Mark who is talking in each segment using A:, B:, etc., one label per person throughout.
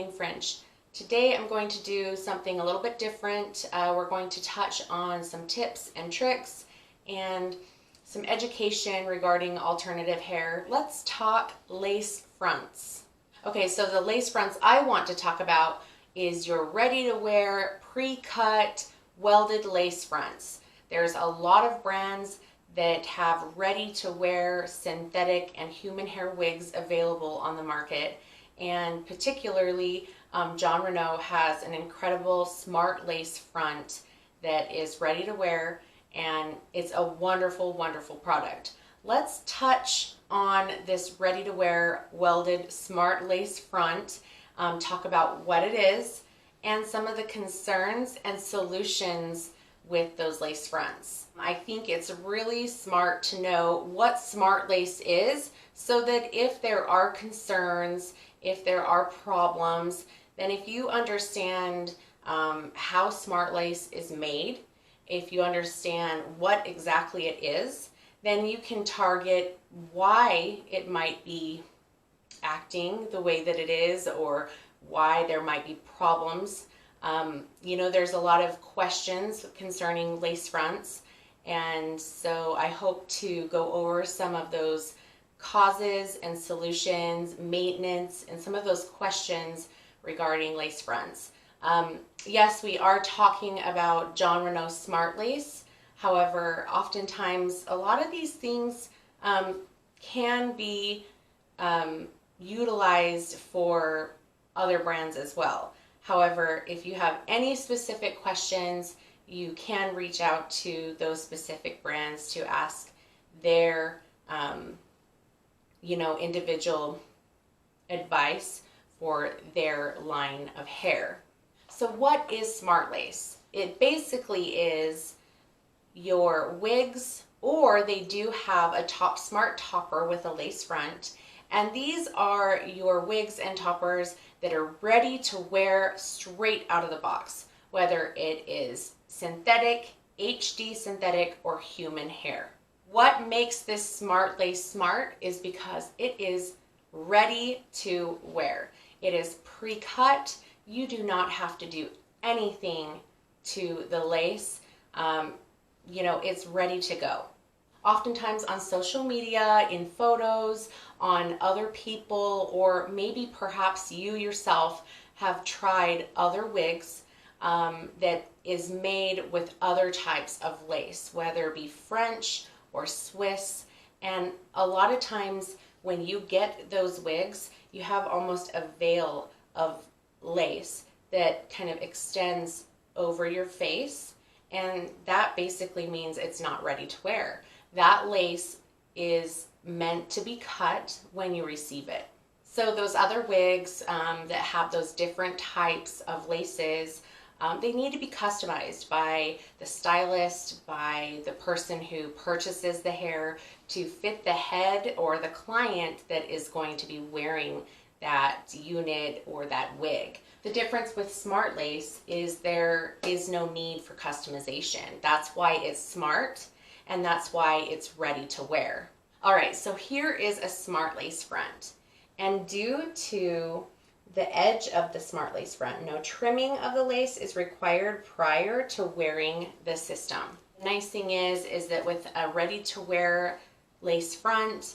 A: wedding fringe. Today I'm going to do something a little bit different. We're going to touch on some tips and tricks and some education regarding alternative hair. Let's talk lace fronts. Okay, so the lace fronts I want to talk about is your ready-to-wear, pre-cut, welded lace fronts. There's a lot of brands that have ready-to-wear synthetic and human hair wigs available on the market, and particularly Jon Renau has an incredible smart lace front that is ready to wear, and it's a wonderful, wonderful product. Let's touch on this ready-to-wear welded smart lace front, talk about what it is and some of the concerns and solutions with those lace fronts. I think it's really smart to know what smart lace is, so that if there are concerns, if there are problems, then if you understand how smart lace is made, if you understand what exactly it is, then you can target why it might be acting the way that it is, or why there might be problems. There's a lot of questions concerning lace fronts, and so I hope to go over some of those causes and solutions, maintenance, and some of those questions regarding lace fronts. Yes, we are talking about Jon Renau Smart Lace. However, oftentimes a lot of these things can be utilized for other brands as well. However, if you have any specific questions, you can reach out to those specific brands to ask their individual advice for their line of hair. So what is smart lace? It basically is your wigs, or they do have a smart topper with a lace front. And these are your wigs and toppers that are ready to wear straight out of the box, whether it is synthetic, HD synthetic, or human hair. What makes this smart lace smart is because it is ready to wear. It is pre-cut. You do not have to do anything to the lace. It's ready to go. Oftentimes on social media, in photos, on other people, or maybe perhaps you yourself have tried other wigs that is made with other types of lace, whether it be French or Swiss. And a lot of times when you get those wigs, you have almost a veil of lace that kind of extends over your face, and that basically means it's not ready to wear. That lace is meant to be cut when you receive it. So those other wigs that have those different types of laces, they need to be customized by the stylist, by the person who purchases the hair, to fit the head or the client that is going to be wearing that unit or that wig. The difference with smart lace is there is no need for customization. That's why it's smart, and that's why it's ready to wear. All right, so here is a smart lace front. And due to the edge of the smart lace front, no trimming of the lace is required prior to wearing the system. The nice thing is that with a ready-to-wear lace front,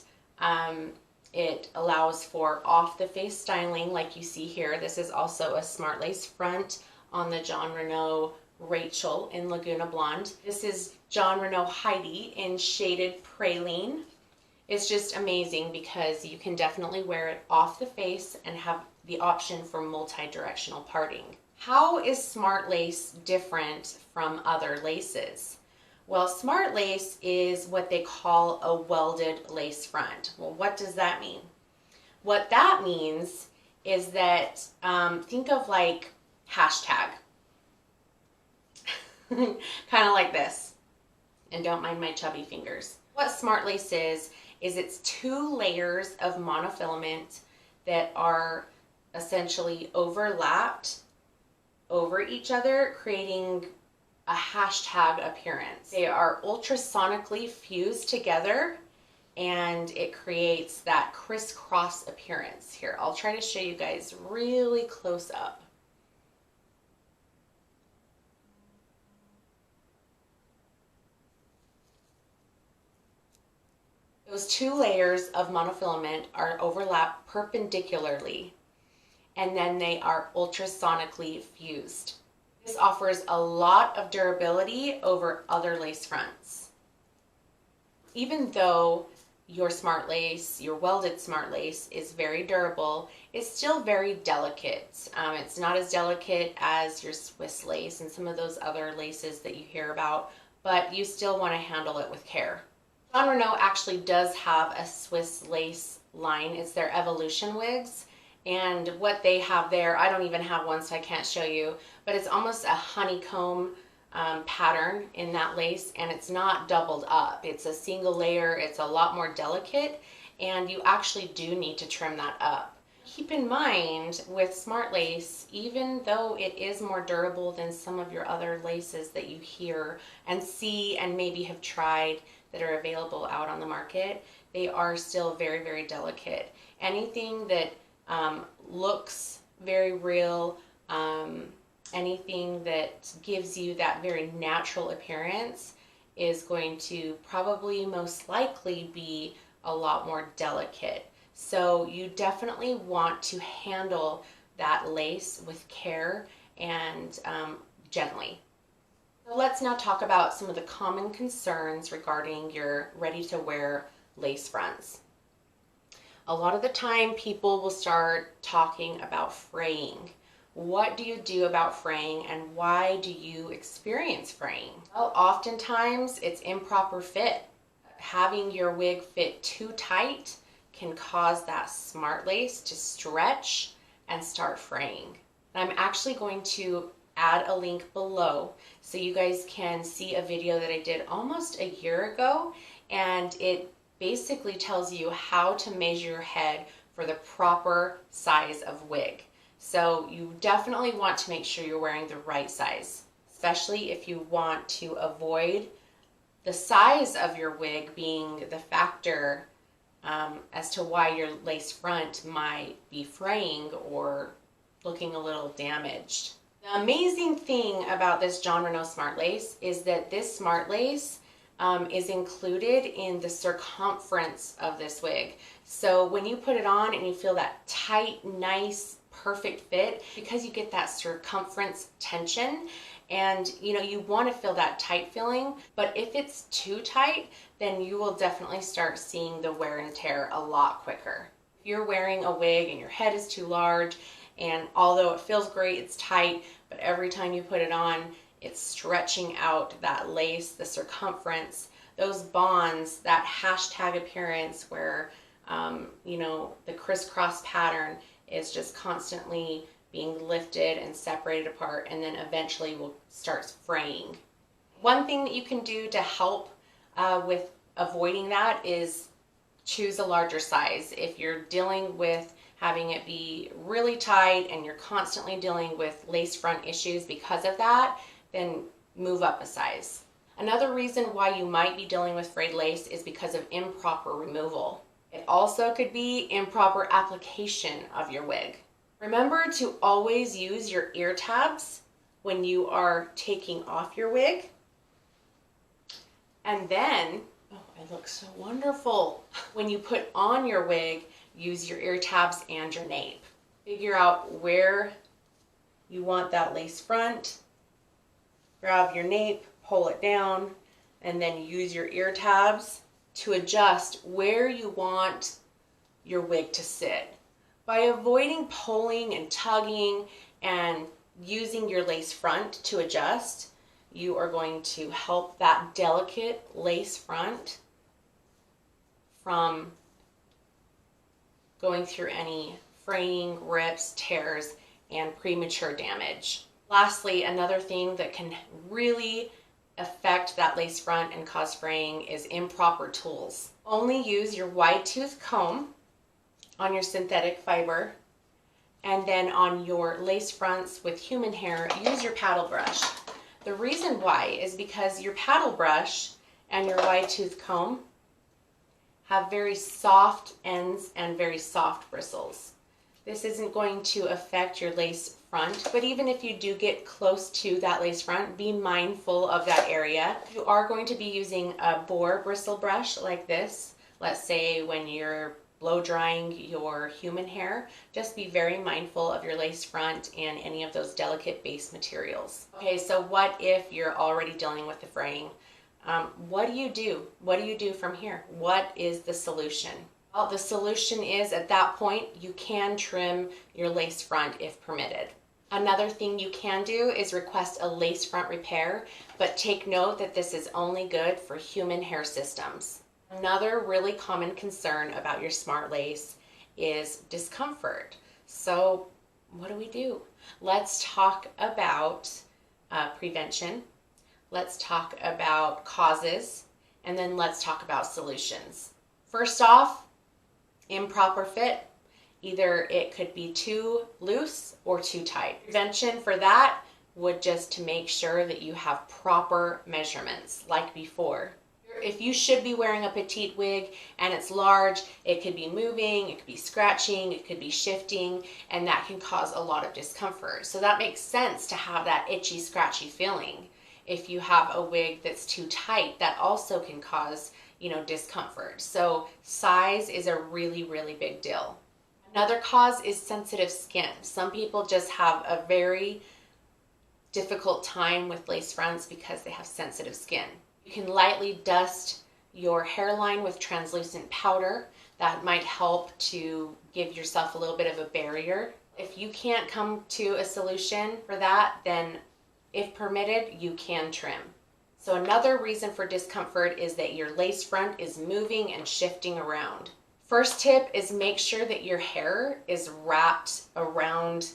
A: it allows for off-the-face styling like you see here. This is also a smart lace front on the Jon Renau Rachel in Laguna Blonde. This is Jon Renau Heidi in shaded praline. It's just amazing because you can definitely wear it off the face and have the option for multi-directional parting. How is smart lace different from other laces? Well, smart lace is what they call a welded lace front. Well, what does that mean? What that means is that, think of like hashtag. Kind of like this. And don't mind my chubby fingers. What smart lace is it's 2 layers of monofilament that are essentially overlapped over each other, creating a hashtag appearance. They are ultrasonically fused together and it creates that crisscross appearance. Here, I'll try to show you guys really close up. Those two layers of monofilament are overlapped perpendicularly, and then they are ultrasonically fused. This offers a lot of durability over other lace fronts. Even though your smart lace, your welded smart lace, is very durable, it's still very delicate. It's not as delicate as your Swiss lace and some of those other laces that you hear about, but you still want to handle it with care. Jon Renau actually does have a Swiss lace line. It's their Evolution wigs. And what they have there, I don't even have one, so I can't show you, but it's almost a honeycomb pattern in that lace, and it's not doubled up. It's a single layer. It's a lot more delicate, and you actually do need to trim that up. Keep in mind with smart lace, even though it is more durable than some of your other laces that you hear and see and maybe have tried that are available out on the market, they are still very, very delicate. Anything that looks very real, anything that gives you that very natural appearance is going to probably most likely be a lot more delicate. So you definitely want to handle that lace with care and gently. So let's now talk about some of the common concerns regarding your ready-to-wear lace fronts. A lot of the time people will start talking about fraying. What do you do about fraying, and why do you experience fraying? Well, oftentimes it's improper fit. Having your wig fit too tight can cause that smart lace to stretch and start fraying. And I'm actually going to add a link below so you guys can see a video that I did almost a year ago, and it basically tells you how to measure your head for the proper size of wig. So you definitely want to make sure you're wearing the right size, especially if you want to avoid the size of your wig being the factor as to why your lace front might be fraying or looking a little damaged. The amazing thing about this Jon Renau Smart Lace is that this Smart Lace is included in the circumference of this wig. So when you put it on and you feel that tight, nice, perfect fit, because you get that circumference tension, and you want to feel that tight feeling, but if it's too tight, then you will definitely start seeing the wear and tear a lot quicker. If you're wearing a wig and your head is too large, and although it feels great, it's tight, but every time you put it on, it's stretching out that lace, the circumference, those bonds, that hashtag appearance where, the crisscross pattern is just constantly being lifted and separated apart, and then eventually will start fraying. One thing that you can do to help with avoiding that is choose a larger size. If you're dealing with having it be really tight and you're constantly dealing with lace front issues because of that, then move up a size. Another reason why you might be dealing with frayed lace is because of improper removal. It also could be improper application of your wig. Remember to always use your ear tabs when you are taking off your wig. And then, oh, I look so wonderful. When you put on your wig, use your ear tabs and your nape. Figure out where you want that lace front. Grab your nape, pull it down, and then use your ear tabs to adjust where you want your wig to sit. By avoiding pulling and tugging and using your lace front to adjust, you are going to help that delicate lace front from going through any fraying, rips, tears, and premature damage. Lastly, another thing that can really affect that lace front and cause fraying is improper tools. Only use your wide tooth comb on your synthetic fiber, and then on your lace fronts with human hair, use your paddle brush. The reason why is because your paddle brush and your wide tooth comb have very soft ends and very soft bristles. This isn't going to affect your lace front, but even if you do get close to that lace front, be mindful of that area. You are going to be using a boar bristle brush like this. Let's say when you're blow drying your human hair, just be very mindful of your lace front and any of those delicate base materials. Okay, so what if you're already dealing with the fraying? What do you do? What do you do from here? What is the solution? Well, the solution is at that point, you can trim your lace front if permitted. Another thing you can do is request a lace front repair, but take note that this is only good for human hair systems. Another really common concern about your smart lace is discomfort. So what do? Let's talk about prevention. Let's talk about causes, and then let's talk about solutions. First off, improper fit. Either it could be too loose or too tight. Prevention for that would just to make sure that you have proper measurements like before. If you should be wearing a petite wig and it's large, it could be moving, it could be scratching, it could be shifting, and that can cause a lot of discomfort. So that makes sense to have that itchy, scratchy feeling. If you have a wig that's too tight, that also can cause, discomfort. So size is a really, really big deal. Another cause is sensitive skin. Some people just have a very difficult time with lace fronts because they have sensitive skin. You can lightly dust your hairline with translucent powder. That might help to give yourself a little bit of a barrier. If you can't come to a solution for that, then if permitted, you can trim. So another reason for discomfort is that your lace front is moving and shifting around. First tip is make sure that your hair is wrapped around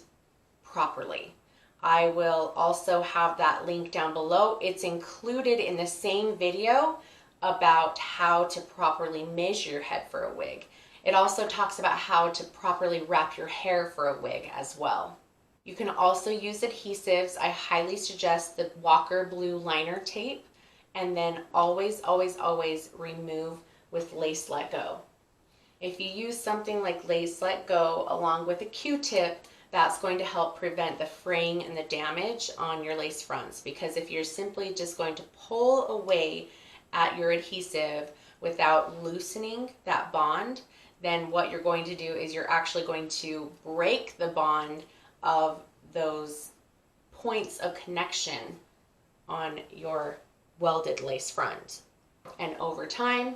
A: properly. I will also have that link down below. It's included in the same video about how to properly measure your head for a wig. It also talks about how to properly wrap your hair for a wig as well. You can also use adhesives. I highly suggest the Walker Blue liner tape, and then always, always, always remove with Lace Let Go. If you use something like Lace Let Go along with a Q-tip, that's going to help prevent the fraying and the damage on your lace fronts, because if you're simply just going to pull away at your adhesive without loosening that bond, then what you're going to do is you're actually going to break the bond of those points of connection on your welded lace front. And over time,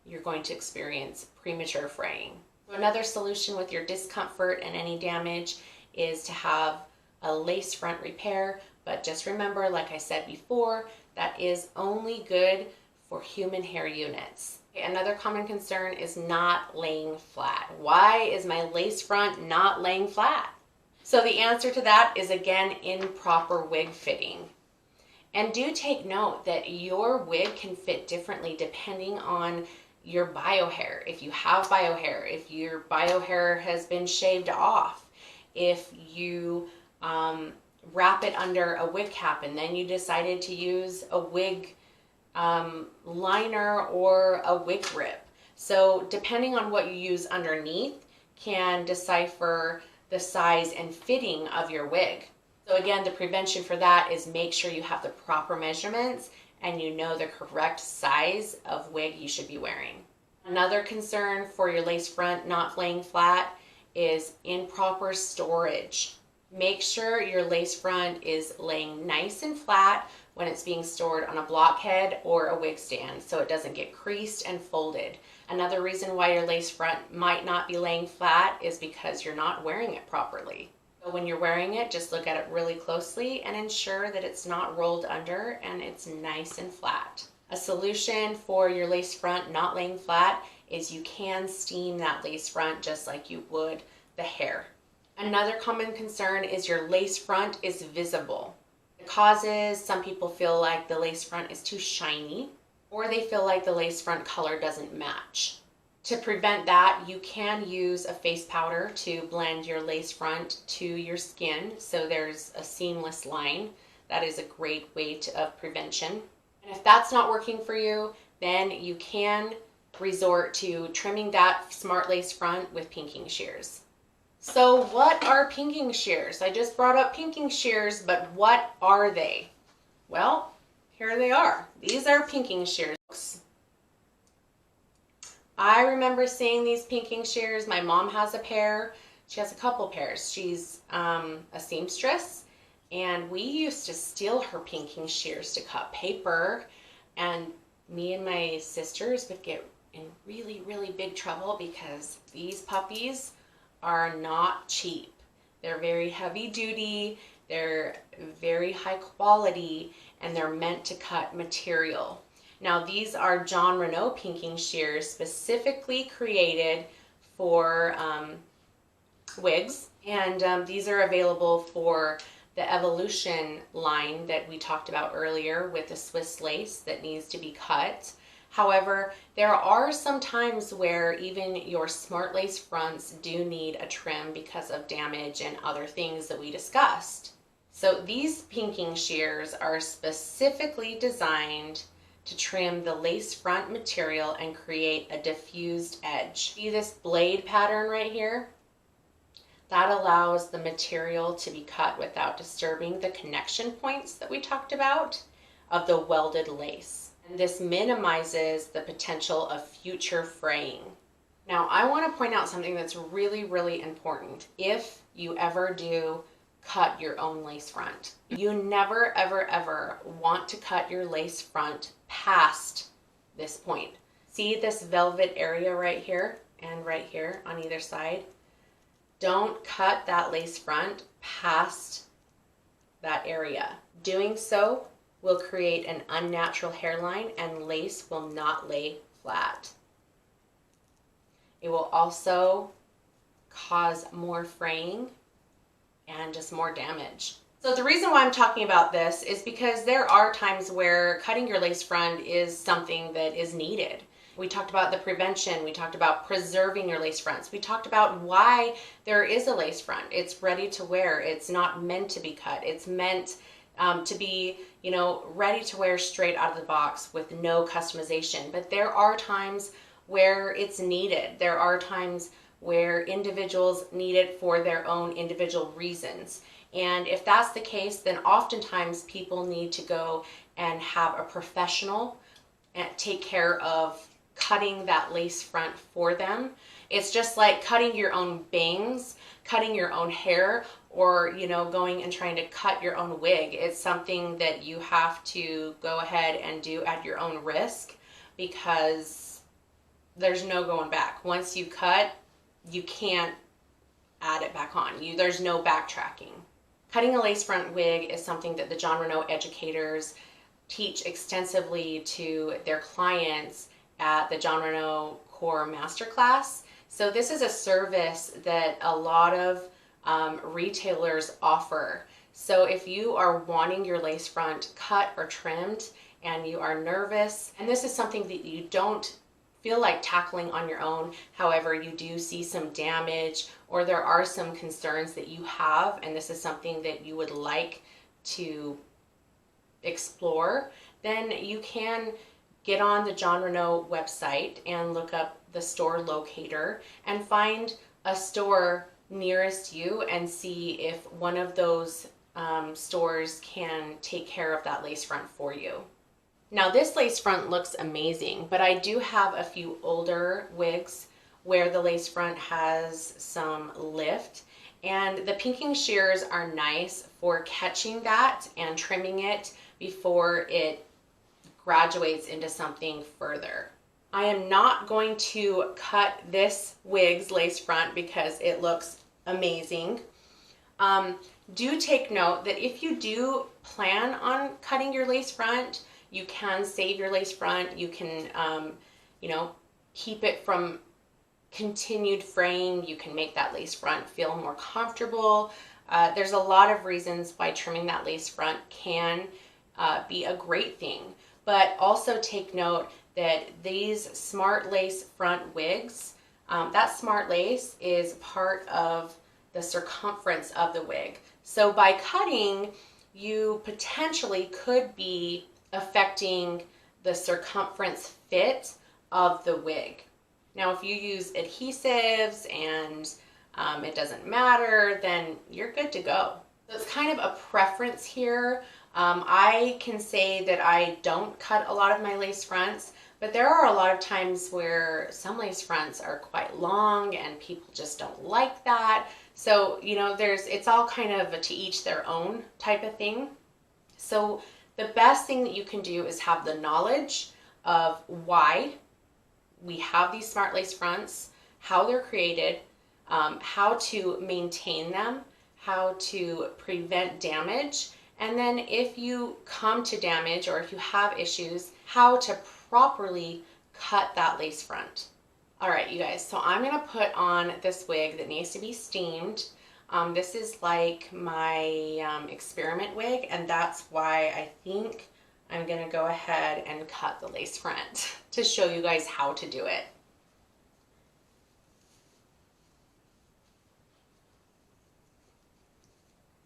A: you're going to experience premature fraying. Another solution with your discomfort and any damage is to have a lace front repair, but just remember, like I said before, that is only good for human hair units. Another common concern is not laying flat. Why is my lace front not laying flat? So the answer to that is, again, improper wig fitting. And do take note that your wig can fit differently depending on your bio hair. If you have bio hair, if your bio hair has been shaved off, if you wrap it under a wig cap and then you decided to use a wig liner or a wig grip. So depending on what you use underneath can decipher the size and fitting of your wig. So again, the prevention for that is make sure you have the proper measurements and you know the correct size of wig you should be wearing. Another concern for your lace front not laying flat is improper storage. Make sure your lace front is laying nice and flat when it's being stored on a blockhead or a wig stand so it doesn't get creased and folded. Another reason why your lace front might not be laying flat is because you're not wearing it properly. So when you're wearing it, just look at it really closely and ensure that it's not rolled under and it's nice and flat. A solution for your lace front not laying flat is you can steam that lace front just like you would the hair. Another common concern is your lace front is visible. The causes, some people feel like the lace front is too shiny, or they feel like the lace front color doesn't match. To prevent that, you can use a face powder to blend your lace front to your skin so there's a seamless line. That is a great way of prevention. And if that's not working for you, then you can resort to trimming that smart lace front with pinking shears. So what are pinking shears? I just brought up pinking shears, but what are they? Well, here they are. These are pinking shears. I remember seeing these pinking shears. My mom has a pair. She has a couple pairs. She's a seamstress, and we used to steal her pinking shears to cut paper, and me and my sisters would get in really, really big trouble because these puppies are not cheap. They're very heavy duty, they're very high quality, and they're meant to cut material. Now these are John Renau pinking shears specifically created for wigs, and these are available for the Evolution line that we talked about earlier with the Swiss lace that needs to be cut. However, there are some times where even your smart lace fronts do need a trim because of damage and other things that we discussed. So these pinking shears are specifically designed to trim the lace front material and create a diffused edge. See this blade pattern right here? That allows the material to be cut without disturbing the connection points that we talked about of the welded lace. And this minimizes the potential of future fraying. Now, I want to point out something that's really, really important. If you ever do cut your own lace front, you never, ever, ever want to cut your lace front past this point. See this velvet area right here and right here on either side? Don't cut that lace front past that area. Doing so will create an unnatural hairline and lace will not lay flat. It will also cause more fraying and just more damage. So the reason why I'm talking about this is because there are times where cutting your lace front is something that is needed. We talked about the prevention, we talked about preserving your lace fronts, we talked about why there is a lace front. It's ready to wear, it's not meant to be cut, it's meant to be, ready to wear straight out of the box with no customization. But there are times where it's needed. There are times where individuals need it for their own individual reasons. And if that's the case, then oftentimes people need to go and have a professional and take care of cutting that lace front for them. It's just like cutting your own bangs, cutting your own hair, or going and trying to cut your own wig. It's something that you have to go ahead and do at your own risk because there's no going back. Once you cut, you can't add it back on. There's no backtracking. Cutting a lace front wig is something that the John Renau educators teach extensively to their clients at the John Renau Core Masterclass. So this is a service that a lot of retailers offer. So if you are wanting your lace front cut or trimmed and you are nervous, and this is something that you don't feel like tackling on your own, however, you do see some damage or there are some concerns that you have, and this is something that you would like to explore, then you can get on the John Renau website and look up the store locator and find a store nearest you and see if one of those stores can take care of that lace front for you. Now this lace front looks amazing, but I do have a few older wigs where the lace front has some lift, and the pinking shears are nice for catching that and trimming it before it graduates into something further. I am not going to cut this wig's lace front because it looks amazing. Do take note that if you do plan on cutting your lace front, you can save your lace front. You can, keep it from continued fraying. You can make that lace front feel more comfortable. There's a lot of reasons why trimming that lace front can be a great thing. But also take note that these smart lace front wigs, that smart lace is part of the circumference of the wig. So by cutting, you potentially could be affecting the circumference fit of the wig. Now, if you use adhesives and it doesn't matter, then you're good to go. So it's kind of a preference here. I can say that I don't cut a lot of my lace fronts, but there are a lot of times where some lace fronts are quite long and people just don't like that. So, you know, it's all kind of a to each their own type of thing. So the best thing that you can do is have the knowledge of why we have these smart lace fronts, how they're created, how to maintain them, how to prevent damage, and then if you come to damage or if you have issues, how to properly cut that lace front. All right, you guys, so I'm gonna put on this wig that needs to be steamed. This is like my experiment wig, and that's why I think I'm gonna go ahead and cut the lace front to show you guys how to do it.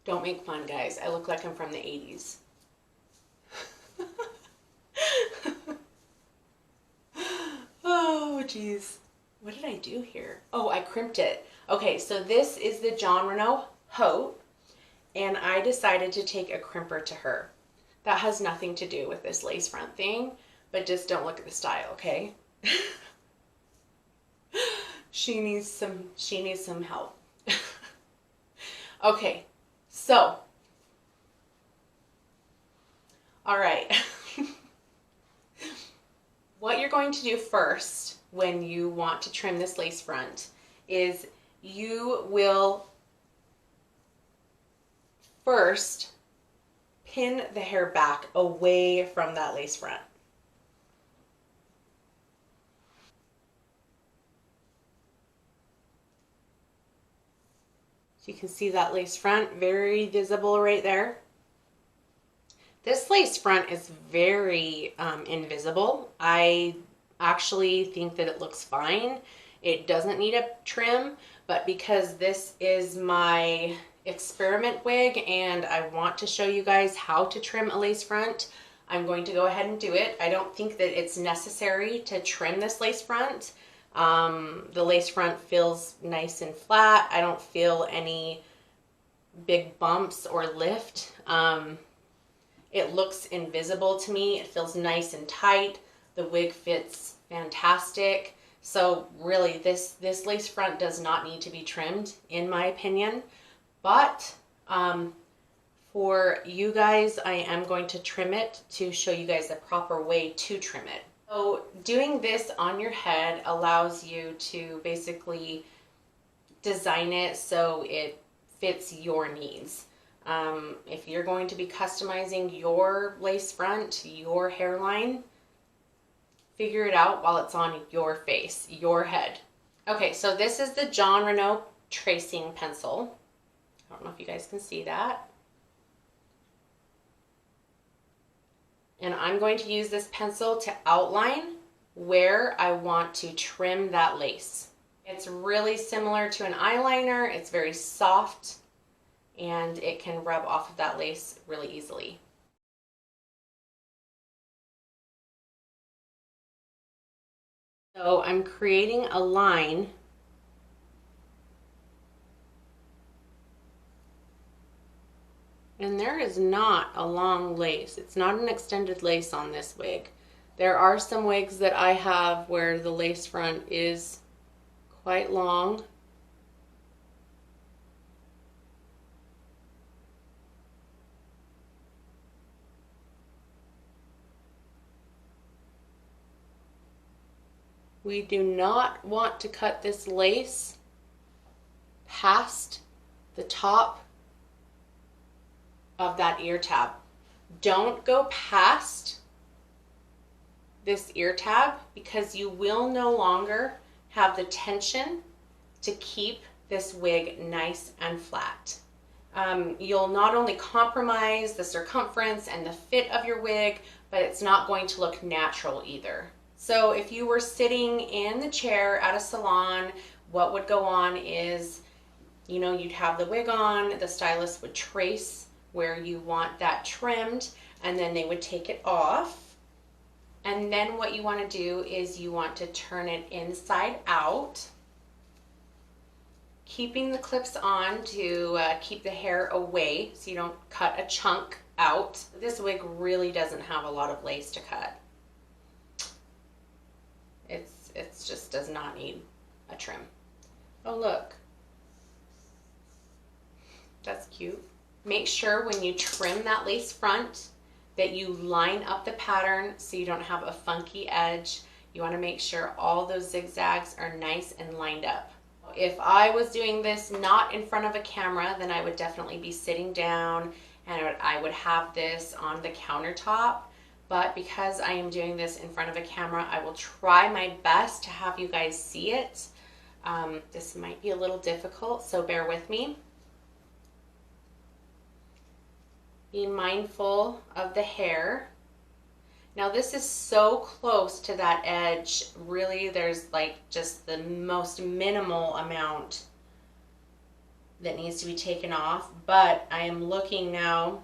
A: Don't make fun, guys. I look like I'm from the 80s. Oh, geez. What did I do here? Oh, I crimped it. Okay, so this is the Renau Haute, and I decided to take a crimper to her. That has nothing to do with this lace front thing, but just don't look at the style, okay? She needs some help. Okay, so, all right. What you're going to do first when you want to trim this lace front is you will first pin the hair back away from that lace front. So you can see that lace front, very visible right there. This lace front is very invisible. I actually think that it looks fine. It doesn't need a trim, but because this is my experiment wig and I want to show you guys how to trim a lace front, I'm going to go ahead and do it. I don't think that it's necessary to trim this lace front. The lace front feels nice and flat. I don't feel any big bumps or lift. It looks invisible to me. It feels nice and tight. The wig fits fantastic. So really, this lace front does not need to be trimmed, in my opinion. But for you guys, I am going to trim it to show you guys the proper way to trim it. So doing this on your head allows you to basically design it so it fits your needs. If you're going to be customizing your lace front, your hairline, figure it out while it's on your face, your head. Okay, so this is the Renau tracing pencil. I don't know if you guys can see that. And I'm going to use this pencil to outline where I want to trim that lace. It's really similar to an eyeliner. It's very soft and it can rub off of that lace really easily. So I'm creating a line and there is not a long lace. It's not an extended lace on this wig. There are some wigs that I have where the lace front is quite long. We do not want to cut this lace past the top of that ear tab. Don't go past this ear tab because you will no longer have the tension to keep this wig nice and flat. You'll not only compromise the circumference and the fit of your wig, but it's not going to look natural either. So if you were sitting in the chair at a salon, what would go on is, you know, you'd have the wig on, the stylist would trace where you want that trimmed, and then they would take it off, And then what you want to do is you want to turn it inside out, keeping the clips on to keep the hair away so you don't cut a chunk out. This wig really doesn't have a lot of lace to cut. It just does not need a trim. Oh, look. That's cute. Make sure when you trim that lace front that you line up the pattern so you don't have a funky edge. You want to make sure all those zigzags are nice and lined up. If I was doing this not in front of a camera, then I would definitely be sitting down and I would have this on the countertop. But because I am doing this in front of a camera, I will try my best to have you guys see it. This might be a little difficult, so bear with me. Be mindful of the hair. Now this is so close to that edge. Really, there's like just the most minimal amount that needs to be taken off. But I am looking now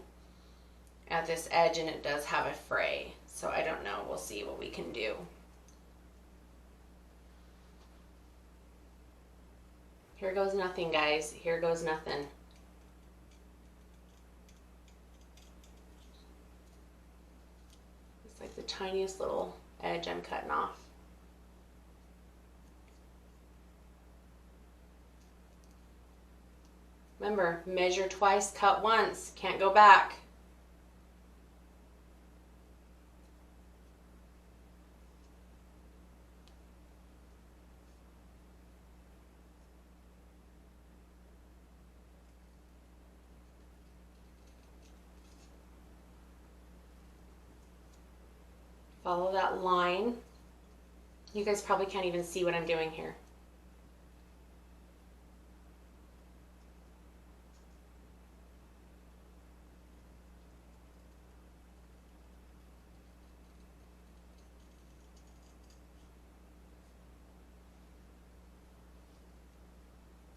A: at this edge and it does have a fray. So I don't know. We'll see what we can do. Here goes nothing, guys. Here goes nothing. It's like the tiniest little edge I'm cutting off. Remember, measure twice, cut once. Can't go back. Follow that line. You guys probably can't even see what I'm doing here.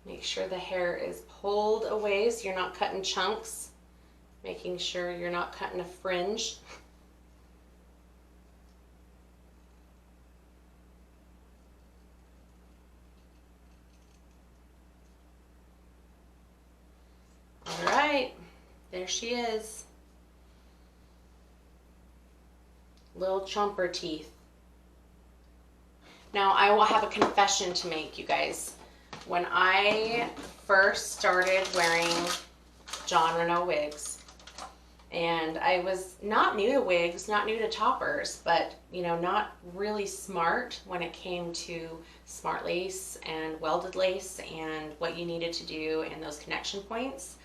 A: Make sure the hair is pulled away so you're not cutting chunks. Making sure you're not cutting a fringe. There she is. Little chomper teeth. Now I will have a confession to make, you guys. When I first started wearing John Renau wigs, and I was not new to wigs, not new to toppers, but you know, not really smart when it came to smart lace and welded lace and what you needed to do and those connection points.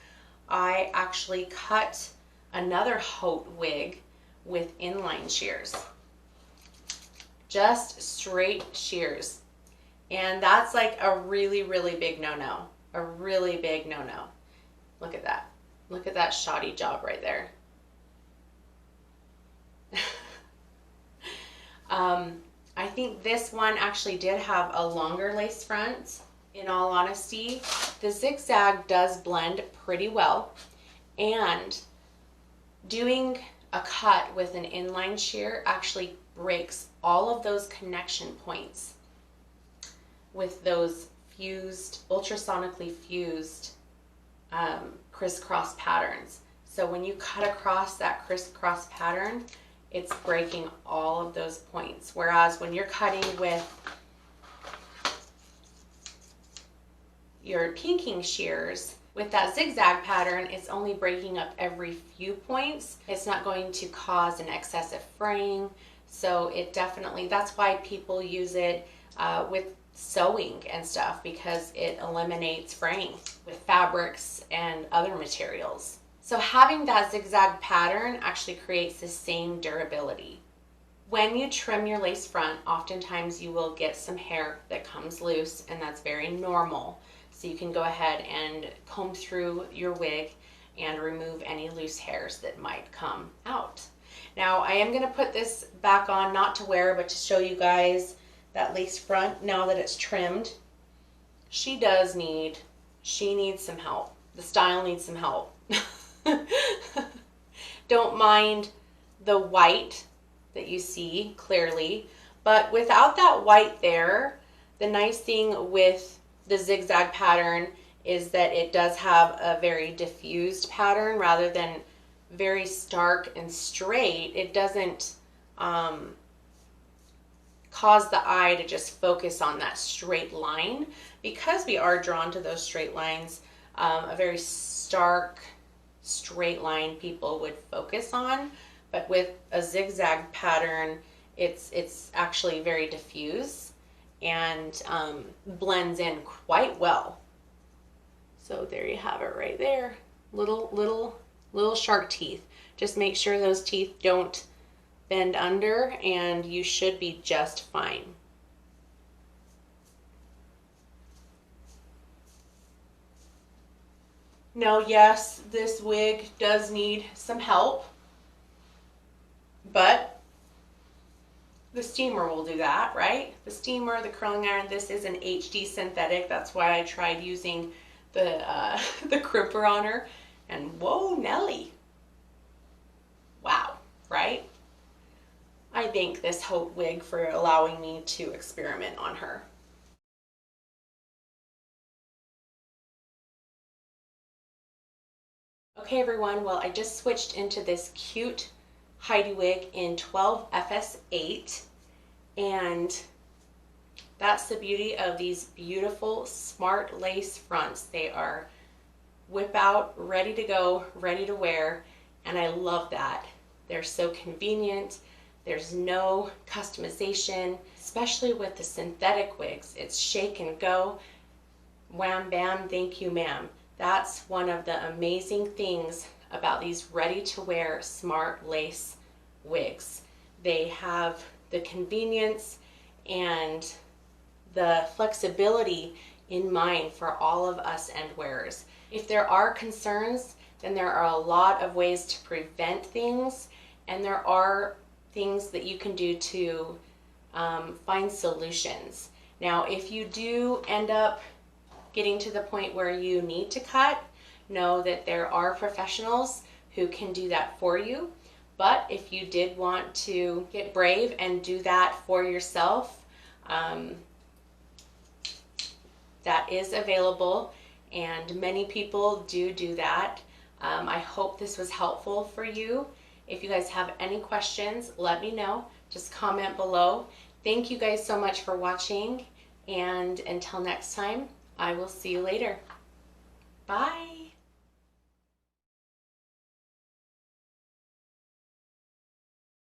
A: I actually cut another Haute wig with inline shears. Just straight shears. And that's like a really, really big no-no. A really big no-no. Look at that. Look at that shoddy job right there. I think this one actually did have a longer lace front. In all honesty, the zigzag does blend pretty well, and doing a cut with an inline shear actually breaks all of those connection points with those fused, ultrasonically fused crisscross patterns. So when you cut across that crisscross pattern, it's breaking all of those points. Whereas when you're cutting with your pinking shears, with that zigzag pattern, it's only breaking up every few points. It's not going to cause an excessive fraying. So it definitely, that's why people use it with sewing and stuff, because it eliminates fraying with fabrics and other materials. So having that zigzag pattern actually creates the same durability. When you trim your lace front, oftentimes you will get some hair that comes loose, and that's very normal. So you can go ahead and comb through your wig and remove any loose hairs that might come out. Now I am going to put this back on, not to wear, but to show you guys that lace front now that it's trimmed. She needs some help. The style needs some help. Don't mind the white that you see clearly. But without that white there, the nice thing with the zigzag pattern is that it does have a very diffused pattern rather than very stark and straight. It doesn't cause the eye to just focus on that straight line, because we are drawn to those straight lines. A very stark straight line people would focus on, but with a zigzag pattern, it's actually very diffuse and blends in quite well. So there you have it right there. Little shark teeth. Just make sure those teeth don't bend under and you should be just fine. Now, yes, this wig does need some help, but the steamer will do that, right? The steamer, the curling iron, this is an HD synthetic. That's why I tried using the the crimper on her, and whoa, Nelly. Wow, right? I thank this Haute wig for allowing me to experiment on her. Okay everyone, well I just switched into this cute Heidi wig in 12 FS8, and that's the beauty of these beautiful smart lace fronts. They are whip out, ready to go, ready to wear, and I love that. They're so convenient. There's no customization, especially with the synthetic wigs. It's shake and go, wham bam, thank you ma'am. That's one of the amazing things about these ready-to-wear smart lace wigs. They have the convenience and the flexibility in mind for all of us end wearers. If there are concerns, then there are a lot of ways to prevent things, and there are things that you can do to find solutions. Now, if you do end up getting to the point where you need to cut, know that there are professionals who can do that for you. But if you did want to get brave and do that for yourself, that is available, and many people do that. I hope this was helpful for you. If you guys have any questions, let me know. Just comment below. Thank you guys so much for watching, and until next time, I will see you later. Bye.